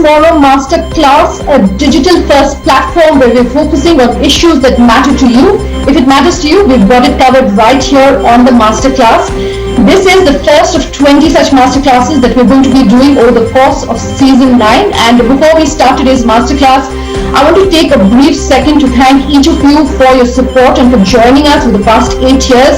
Tomorrow Masterclass, a digital first platform where we're focusing on issues that matter to you. If it matters to you, we've got it covered right here on the Masterclass. This is the first of 20 such masterclasses that we're going to be doing over the course of season 9. And before we start today's masterclass, I want to take a brief second to thank each of you for your support and for joining us for the past 8 years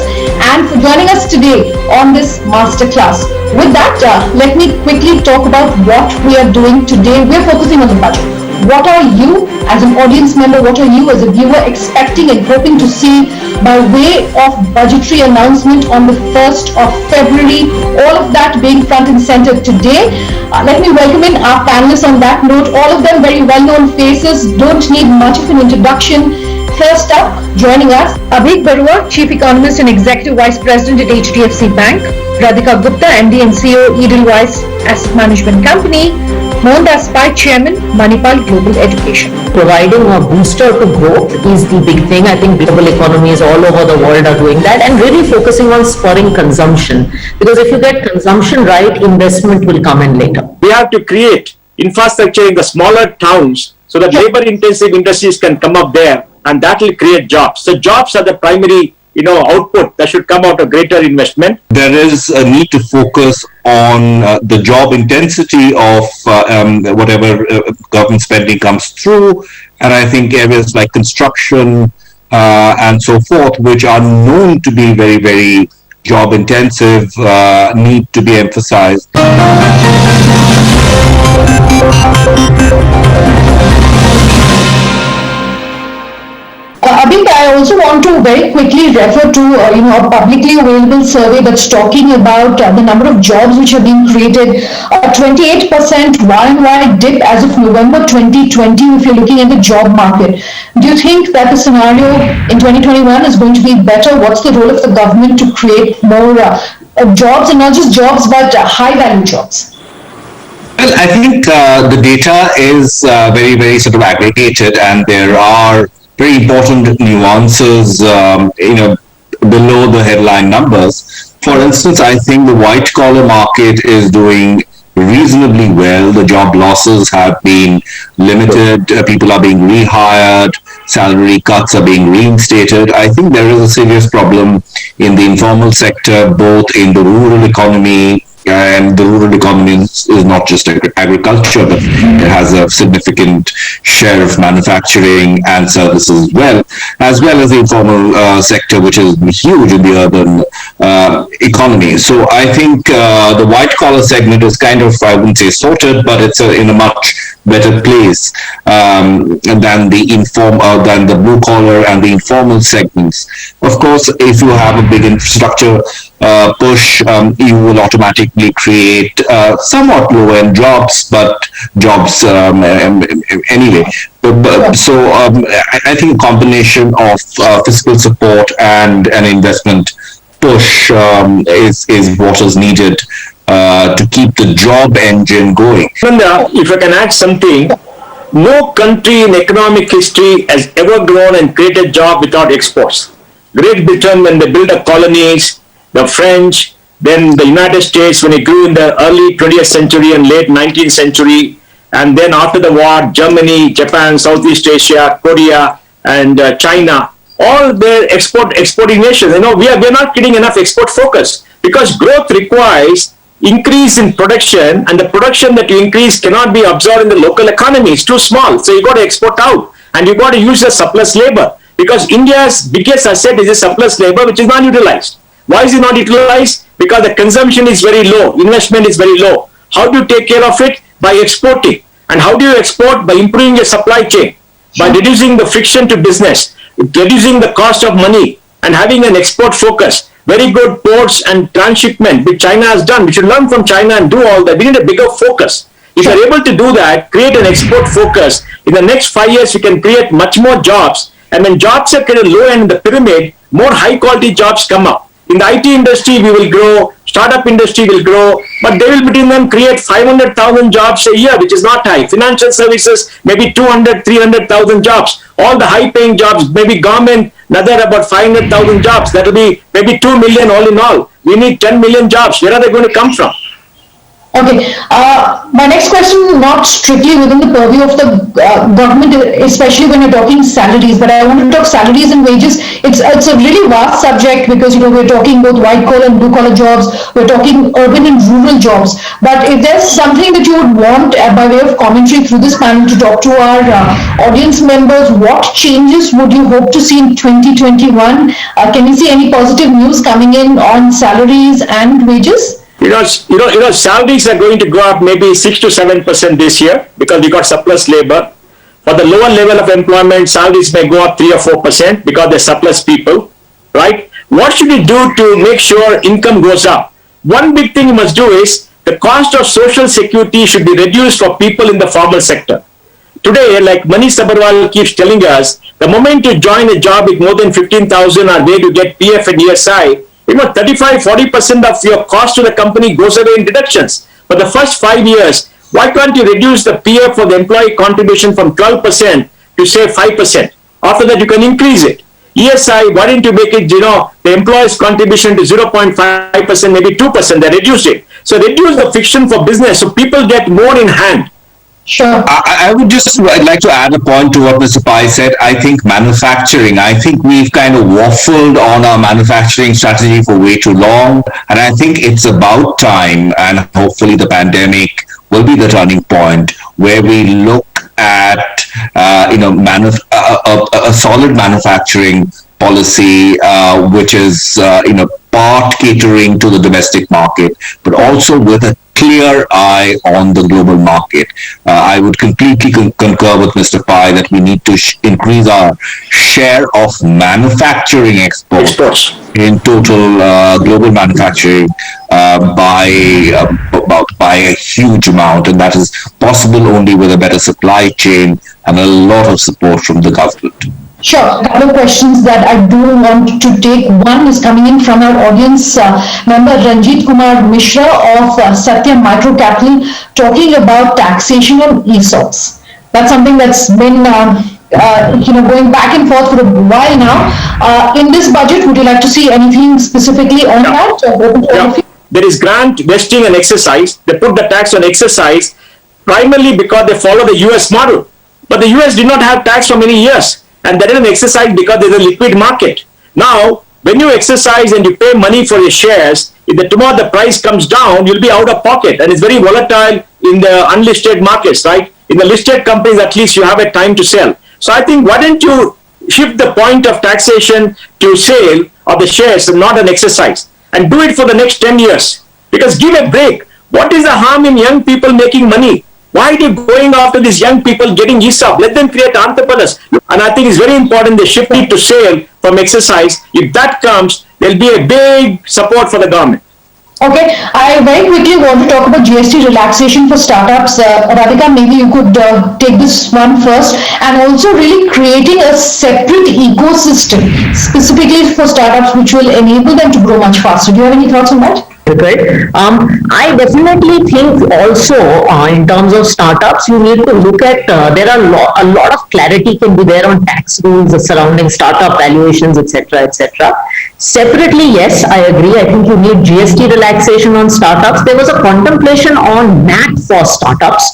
and for joining us today on this masterclass. With that, let me quickly talk about what we are doing today. We're focusing on the budget. What are you as an audience member, what are you as a viewer expecting and hoping to see by way of budgetary announcement on the 1st of February? All of that being front and center today. Let me welcome in our panelists on that note. All of them very well-known faces, don't need much of an introduction. First up, joining us, Abhik Barua, Chief Economist and Executive Vice President at HDFC Bank, Radhika Gupta, MD and CEO, Edelweiss Asset Management Company, Mohandas Pai, Chairman, Manipal Global Education. Providing a booster to growth is the big thing. I think global economies all over the world are doing that, and really focusing on spurring consumption. Because if you get consumption right, investment will come in later. We have to create infrastructure in the smaller towns so that labor-intensive industries can come up there, and that will create jobs. So jobs are the primary output that should come out of greater investment. There is a need to focus on the job intensity of whatever government spending comes through. And I think areas like construction and so forth, which are known to be very, very job intensive, need to be emphasized. Abhik, I also want to very quickly refer to a publicly available survey that's talking about the number of jobs which are being created. 28% Y-on-Y dip as of November 2020 if you're looking at the job market. Do you think that the scenario in 2021 is going to be better? What's the role of the government to create more jobs, and not just jobs but high-value jobs? Well, I think the data is very, very sort of aggregated, and there are very important nuances, below the headline numbers. For instance, I think the white collar market is doing reasonably well. The job losses have been limited. People are being rehired. Salary cuts are being reinstated. I think there is a serious problem in the informal sector, both in the rural economy, and the rural economy is not just agriculture, but it has a significant share of manufacturing and services as well as the informal sector, which is huge in the urban economy. So I think the white collar segment is kind of, I wouldn't say sorted, but it's in a much better place than the blue collar and the informal segments. Of course, if you have a big infrastructure push, you will automatically create somewhat low-end jobs, but jobs anyway. So I think a combination of fiscal support and an investment push is what is needed to keep the job engine going. If I can add something, no country in economic history has ever grown and created jobs without exports. Great Britain, when they built the colonies, the French, then the United States when it grew in the early 20th century and late 19th century, and then after the war, Germany, Japan, Southeast Asia, Korea, and China, all their exporting nations. We are not getting enough export focus, because growth requires increase in production, and the production that you increase cannot be absorbed in the local economy. It's too small. So you got to export out, and you got to use the surplus labor, because India's biggest asset is a surplus labor which is not utilized. Why is it not utilized? Because the consumption is very low, investment is very low. How do you take care of it? By exporting. And how do you export? By improving your supply chain, by reducing the friction to business, reducing the cost of money, and having an export focus. Very good ports and transshipment, which China has done. We should learn from China and do all that. We need a bigger focus. If you're able to do that, create an export focus, in the next 5 years, you can create much more jobs. And when jobs are kind of low end in the pyramid, more high quality jobs come up. In the IT industry, we will grow, startup industry will grow, but they will between them create 500,000 jobs a year, which is not high. Financial services, maybe 200, 300,000 jobs. All the high paying jobs, maybe government, another about 500,000 jobs. That will be maybe 2 million all in all. We need 10 million jobs. Where are they going to come from? Okay. My next question, not strictly within the purview of the government, especially when you're talking salaries, but I want to talk salaries and wages. It's a really vast subject because we're talking both white collar and blue collar jobs. We're talking urban and rural jobs. But if there's something that you would want by way of commentary through this panel to talk to our audience members, what changes would you hope to see in 2021? Can we see any positive news coming in on salaries and wages? Salaries are going to go up maybe 6 to 7% this year because we got surplus labor. For the lower level of employment, salaries may go up 3 or 4% because there's surplus people, right? What should we do to make sure income goes up? One big thing you must do is the cost of social security should be reduced for people in the formal sector. Today, like Manish Sabharwal keeps telling us, the moment you join a job with more than 15,000 or where you get PF and ESI, 35-40% of your cost to the company goes away in deductions. For the first 5 years, why can't you reduce the PF for the employee contribution from 12% to say 5%? After that, you can increase it. ESI, why didn't you make it, the employee's contribution to 0.5%, maybe 2%, they reduced it. So reduce the friction for business so people get more in hand. Sure. I would just like to add a point to what Mr. Pai said. I think manufacturing, I think we've kind of waffled on our manufacturing strategy for way too long. And I think it's about time, and hopefully the pandemic will be the turning point where we look at, a solid manufacturing policy, which is, part catering to the domestic market, but also with a clear eye on the global market. I would completely concur with Mr. Pai that we need to increase our share of manufacturing exports in total global manufacturing by a huge amount, and that is possible only with a better supply chain and a lot of support from the government. Sure. A couple of questions that I do want to take. One is coming in from our audience member Ranjit Kumar Mishra of Satya Micro Capital, talking about taxation on ESOPs. That's something that's been going back and forth for a while now. In this budget, would you like to see anything specifically on that? There is grant vesting and exercise. They put the tax on exercise primarily because they follow the US model. But the US did not have tax for many years. And that is an exercise because there's a liquid market. Now, when you exercise and you pay money for your shares, if tomorrow the price comes down, you'll be out of pocket. And it's very volatile in the unlisted markets, right? In the listed companies, at least you have a time to sell. So I think, why don't you shift the point of taxation to sale of the shares and not an exercise? And do it for the next 10 years. Because give a break. What is the harm in young people making money? Why are you going after these young people getting ESOP? Let them create entrepreneurs. And I think it's very important they shift it to sale from exercise. If that comes, there'll be a big support for the government. Okay, I very quickly want to talk about GST relaxation for startups. Radhika, maybe you could take this one first, and also really creating a separate ecosystem specifically for startups which will enable them to grow much faster. Do you have any thoughts on that? Right. I definitely think also in terms of startups, you need to look at, there are a lot of clarity can be there on tax rules surrounding startup valuations, etc., etc. Separately, yes, I agree. I think you need GST relaxation on startups. There was a contemplation on MAT for startups,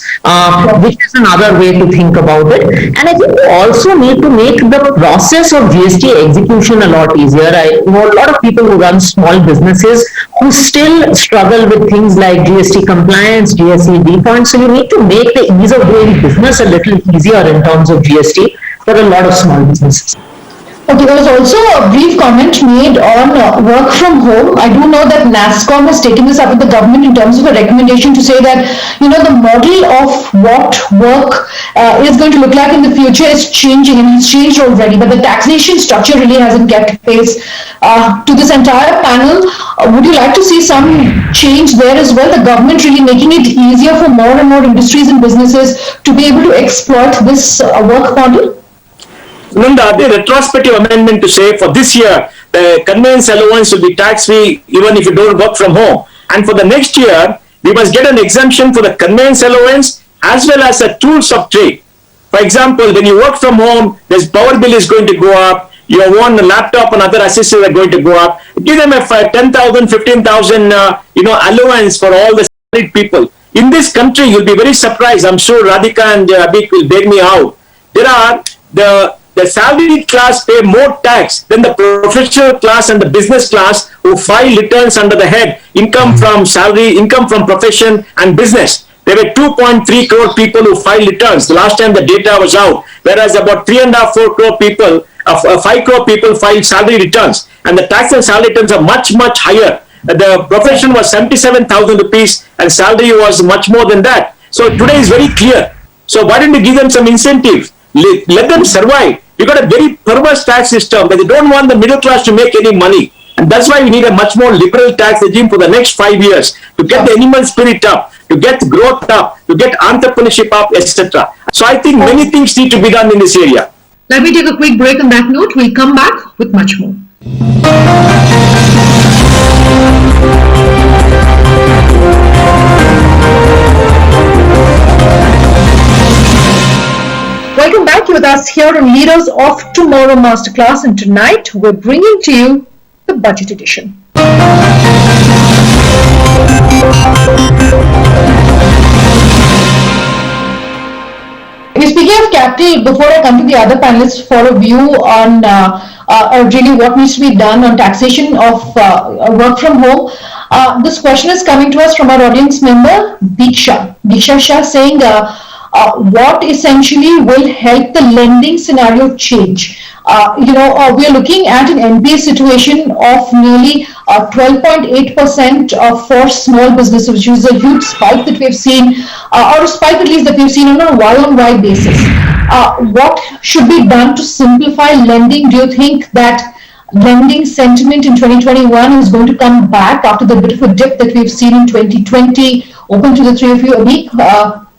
which is another way to think about it. And I think you also need to make the process of GST execution a lot easier. I know a lot of people who run small businesses who still struggle with things like GST compliance, GST refund. So you need to make the ease of doing business a little easier in terms of GST for a lot of small businesses. Okay, there was also a brief comment made on work from home. I do know that NASSCOM has taken this up with the government in terms of a recommendation to say that, the model of what work is going to look like in the future is changing, and it's changed already, but the taxation structure really hasn't kept pace. To this entire panel, would you like to see some change there as well? The government really making it easier for more and more industries and businesses to be able to exploit this work model? Nanda, the retrospective amendment to say for this year, the conveyance allowance will be tax-free even if you don't work from home. And for the next year, we must get an exemption for the conveyance allowance as well as the tools of trade. For example, when you work from home, this power bill is going to go up, your own laptop and other accessories are going to go up. Give them a 10,000, 15,000, allowance for all the people. In this country, you'll be very surprised. I'm sure Radhika and Abhik will bear me out. There are the salary class pay more tax than the professional class and the business class who file returns under the head income from salary, income from profession and business. There were 2.3 crore people who filed returns the last time the data was out, whereas about 3.5, 4 crore people, 5 crore people filed salary returns, and the tax and salary returns are much, much higher. The profession was 77,000 rupees and salary was much more than that. So today is very clear. So why don't you give them some incentive? Let them survive. You got a very perverse tax system, but they don't want the middle class to make any money. And that's why we need a much more liberal tax regime for the next 5 years to get the animal spirit up, to get growth up, to get entrepreneurship up, etc. So I think many things need to be done in this area. Let me take a quick break on that note. We'll come back with much more. Welcome back. You're with us here on Leaders of Tomorrow Masterclass, and tonight we're bringing to you the budget edition. We're speaking of capital. Before I come to the other panelists for a view on really what needs to be done on taxation of work from home, this question is coming to us from our audience member Diksha Shah, saying what essentially will help the lending scenario change. We are looking at an NPA situation of nearly 12.8% for small businesses, which is a huge spike that we've seen, or a spike at least that we've seen on a Y-on-Y basis. What should be done to simplify lending? Do you think that lending sentiment in 2021 is going to come back after the bit of a dip that we've seen in 2020? Open to the three of you. Abhik,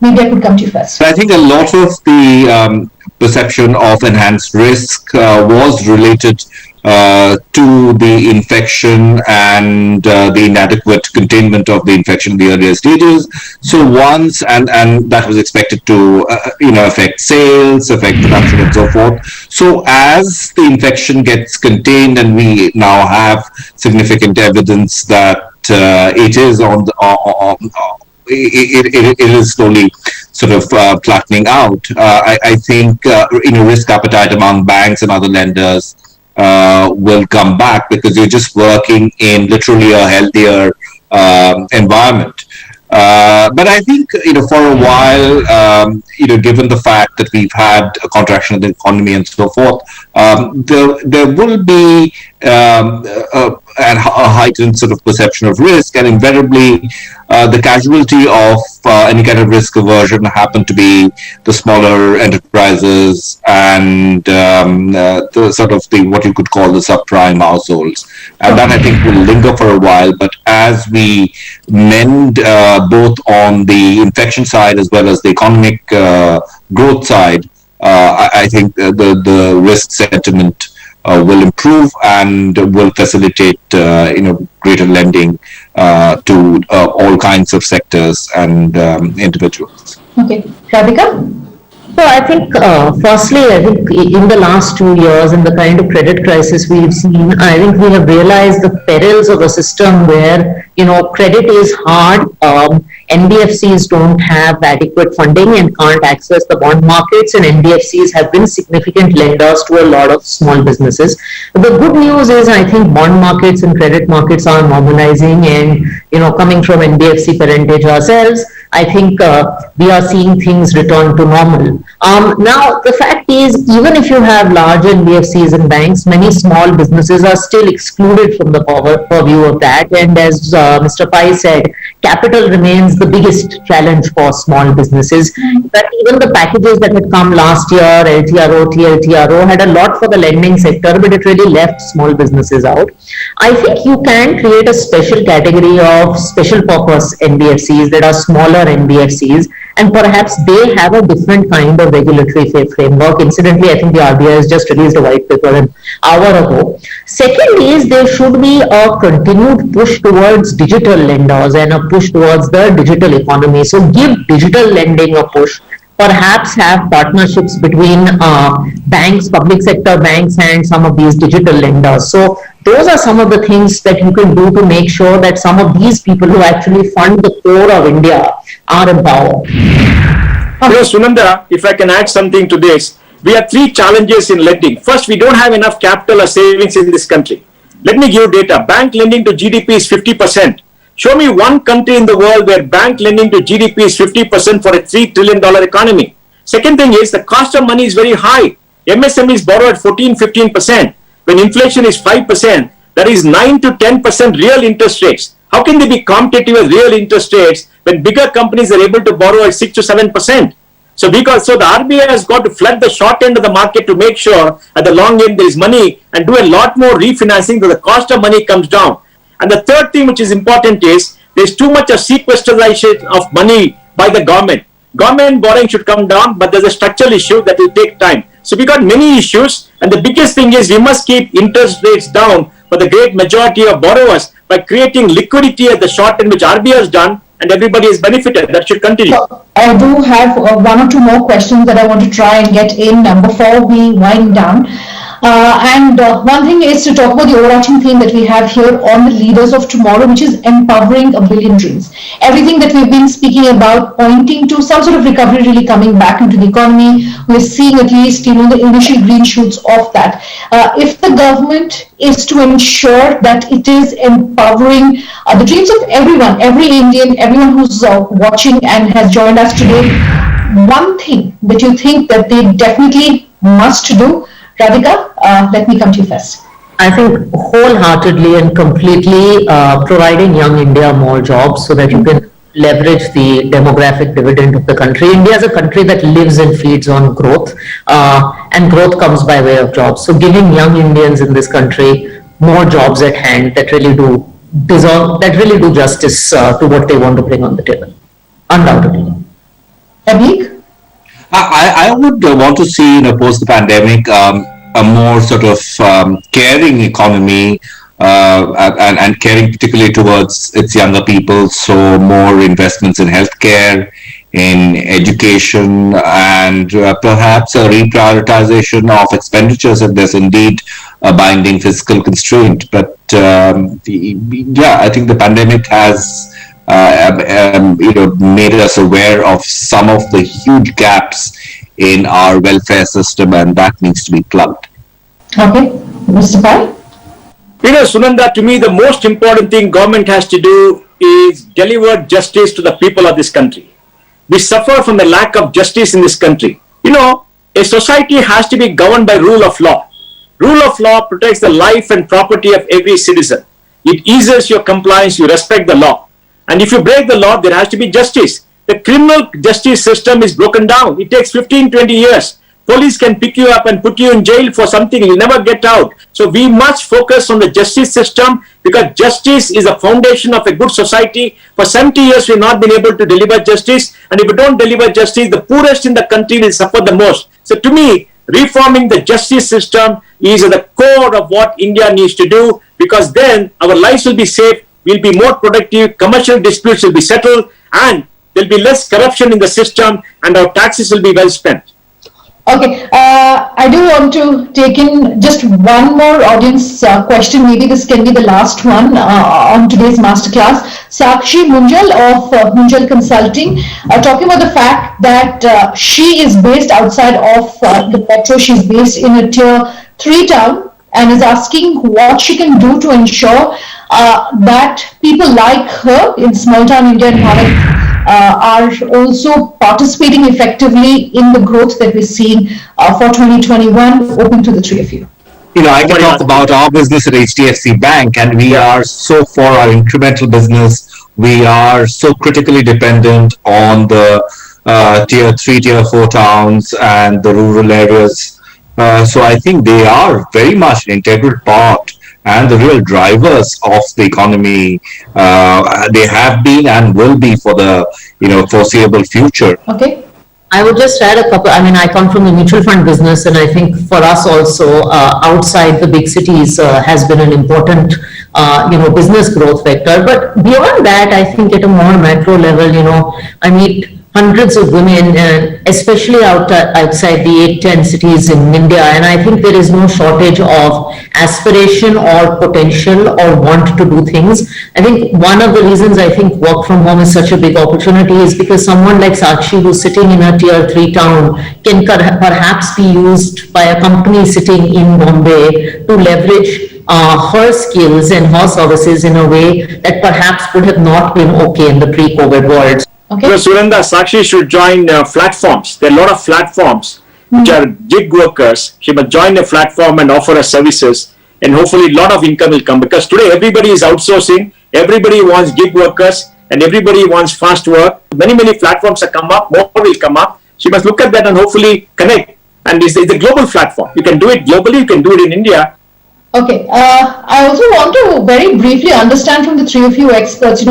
maybe I could come to you first. I think a lot of the perception of enhanced risk was related to the infection and the inadequate containment of the infection in the earlier stages. So once, and that was expected to affect sales, affect production and so forth. So as the infection gets contained and we now have significant evidence that it is it is slowly sort of flattening out. I think risk appetite among banks and other lenders will come back because you're just working in literally a healthier environment. But I think for a while, given the fact that we've had a contraction of the economy and so forth, there will be a heightened sort of perception of risk, and invariably the casualty of any kind of risk aversion happen to be the smaller enterprises and the sort of what you could call the subprime households, and that I think will linger for a while. But as we mend both on the infection side as well as the economic growth side, I think the risk sentiment will improve and will facilitate greater lending to all kinds of sectors and individuals. Okay, Radhika? So I think, firstly, I think in the last 2 years and the kind of credit crisis we've seen, I think we have realized the perils of a system where, credit is hard. NBFCs don't have adequate funding and can't access the bond markets, and NBFCs have been significant lenders to a lot of small businesses. But the good news is I think bond markets and credit markets are normalizing, and, coming from NBFC parentage ourselves, I think we are seeing things return to normal. Now, the fact is, even if you have large NBFCs and banks, many small businesses are still excluded from the purview of that. And as Mr. Pai said, capital remains the biggest challenge for small businesses. But even the packages that had come last year, LTRO, TLTRO, had a lot for the lending sector, but it really left small businesses out. I think you can create a special category of special purpose NBFCs that are smaller NBFCs, and perhaps they have a different kind of regulatory framework. Incidentally, I think the RBI has just released a white paper an hour ago. Second is there should be a continued push towards digital lenders and a push towards the digital economy. So give digital lending a push. perhaps have partnerships between banks, public sector banks, and some of these digital lenders. So those are some of the things that you can do to make sure that some of these people who actually fund the core of India are empowered. Sunanda, if I can add something to this, we have three challenges in lending. First, we don't have enough capital or savings in this country. Let me give you data. Bank lending to GDP is 50%. Show me one country in the world where bank lending to GDP is 50% for a $3 trillion economy. Second thing is the cost of money is very high. MSMEs borrow at 14-15%. When inflation is 5%, that is 9 to 10% real interest rates. How can they be competitive with real interest rates when bigger companies are able to borrow at 6 to 7%? So the RBI has got to flood the short end of the market to make sure at the long end there is money and do a lot more refinancing so the cost of money comes down. And the third thing which is important is there's too much of sequestration of money by the government. Government borrowing should come down, but there's a structural issue that will take time. So we got many issues, and the biggest thing is we must keep interest rates down for the great majority of borrowers by creating liquidity at the short end, which RBI has done, and everybody is benefited. That should continue. So I do have one or two more questions that I want to try and get in before we wind down. One thing is to talk about the overarching theme that we have here on the leaders of tomorrow, which is empowering a billion dreams. Everything that we've been speaking about pointing to some sort of recovery really coming back into the economy. We're seeing at least, the initial green shoots of that. If the government is to ensure that it is empowering the dreams of everyone, every Indian, everyone who's watching and has joined us today, one thing that you think that they definitely must do, Radhika, let me come to you first. I think wholeheartedly and completely providing young India more jobs so that you can leverage the demographic dividend of the country. India is a country that lives and feeds on growth, and growth comes by way of jobs. So giving young Indians in this country more jobs at hand that really do justice to what they want to bring on the table, undoubtedly. Abhik? I would want to see, post the pandemic, a more sort of caring economy and caring particularly towards its younger people. So more investments in healthcare, in education, and perhaps a reprioritization of expenditures if there's indeed a binding fiscal constraint. But I think the pandemic has made us aware of some of the huge gaps in our welfare system, and that needs to be plugged. Okay, Mr. Pai? Sunanda, to me, the most important thing government has to do is deliver justice to the people of this country. We suffer from the lack of justice in this country. A society has to be governed by rule of law. Rule of law protects the life and property of every citizen. It eases your compliance, you respect the law. And if you break the law, there has to be justice. The criminal justice system is broken down. It takes 15-20 years. Police can pick you up and put you in jail for something. You'll never get out. So we must focus on the justice system because justice is the foundation of a good society. For 70 years, we've not been able to deliver justice. And if we don't deliver justice, the poorest in the country will suffer the most. So to me, reforming the justice system is at the core of what India needs to do because then our lives will be safe, we'll be more productive, commercial disputes will be settled, and there'll be less corruption in the system and our taxes will be well spent. Okay, I do want to take in just one more audience question. Maybe this can be the last one on today's masterclass. Sakshi Munjal of Munjal Consulting, talking about the fact that she is based outside of the metro. She's based in a tier 3 town and is asking what she can do to ensure that people like her in small town India and Bharat are also participating effectively in the growth that we're seeing for 2021. Open to the three of you. I can talk about our business at HDFC Bank, and we are so for our incremental business, we are so critically dependent on the tier 3, tier 4 towns and the rural areas. So I think they are very much an integral part and the real drivers of the economy. They have been and will be for the foreseeable future. Okay. I would just add a couple. I come from the mutual fund business, and I think for us also, outside the big cities has been an important, business growth vector. But beyond that, I think at a more macro level, I meet hundreds of women, especially outside the 8-10 cities in India. And I think there is no shortage of aspiration or potential or want to do things. I think one of the reasons I think work from home is such a big opportunity is because someone like Sakshi, who's sitting in a tier 3 town, can perhaps be used by a company sitting in Bombay to leverage her skills and her services in a way that perhaps would have not been okay in the pre-COVID world. Okay. So Surendra, Sakshi should join platforms. There are a lot of platforms which are gig workers. She must join a platform and offer her services, and hopefully a lot of income will come, because today everybody is outsourcing, everybody wants gig workers, and everybody wants fast work. Many platforms have come up, more will come up. She must look at that and hopefully connect. And it's a global platform. You can do it globally, you can do it in India. Okay. I also want to very briefly understand from the three of you experts,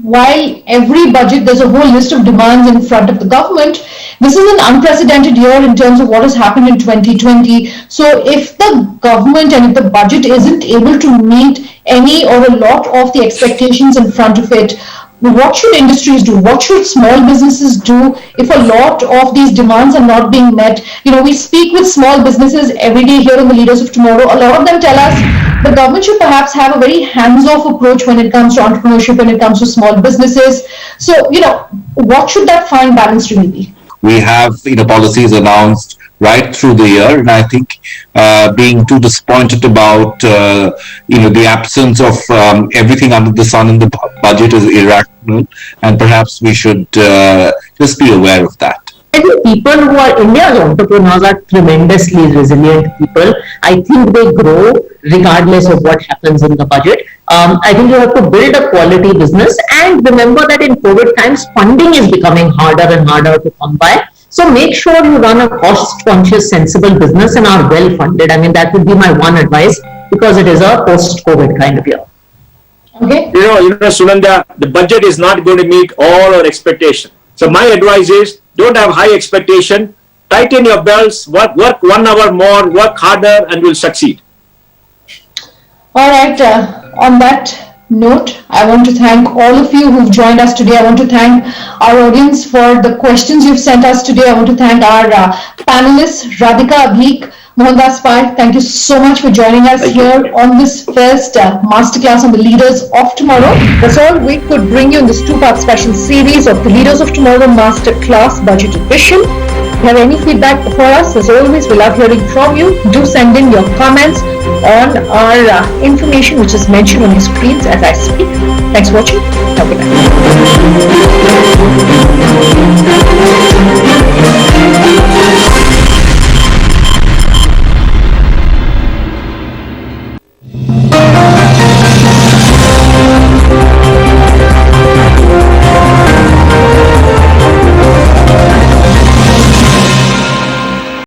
while every budget, there's a whole list of demands in front of the government. This is an unprecedented year in terms of what has happened in 2020. So if the government and if the budget isn't able to meet any or a lot of the expectations in front of it, what should industries do? What should small businesses do if a lot of these demands are not being met? We speak with small businesses every day here on the Leaders of Tomorrow. A lot of them tell us the government should perhaps have a very hands-off approach when it comes to entrepreneurship, when it comes to small businesses. So, what should that fine balance really be? We have, policies announced right through the year, and I think being too disappointed about the absence of everything under the sun in the budget is irrational, and perhaps we should just be aware of that. I think people who are India's entrepreneurs are tremendously resilient people. I think they grow regardless of what happens in the budget. I think you have to build a quality business, and remember that in COVID times, funding is becoming harder and harder to come by. So make sure you run a cost-conscious, sensible business and are well-funded. I mean, that would be my one advice, because it is a post-COVID kind of year. Okay. Sunanda, the budget is not going to meet all our expectations. So my advice is, don't have high expectation, tighten your belts, work 1 hour more, work harder, and you'll succeed. All right. On that note, I want to thank all of you who've joined us today. I want to thank our audience for the questions you've sent us today. I want to thank our panelists, Radhika, Abhik, Mohandas Pai. Thank you so much for joining us here on this first masterclass on the Leaders of Tomorrow. That's all we could bring you in this 2-part special series of the Leaders of Tomorrow Masterclass Budget Edition. If you have any feedback for us, as always, we love hearing from you. Do send in your comments on our information which is mentioned on your screens as I speak. Thanks for watching. Have a good night.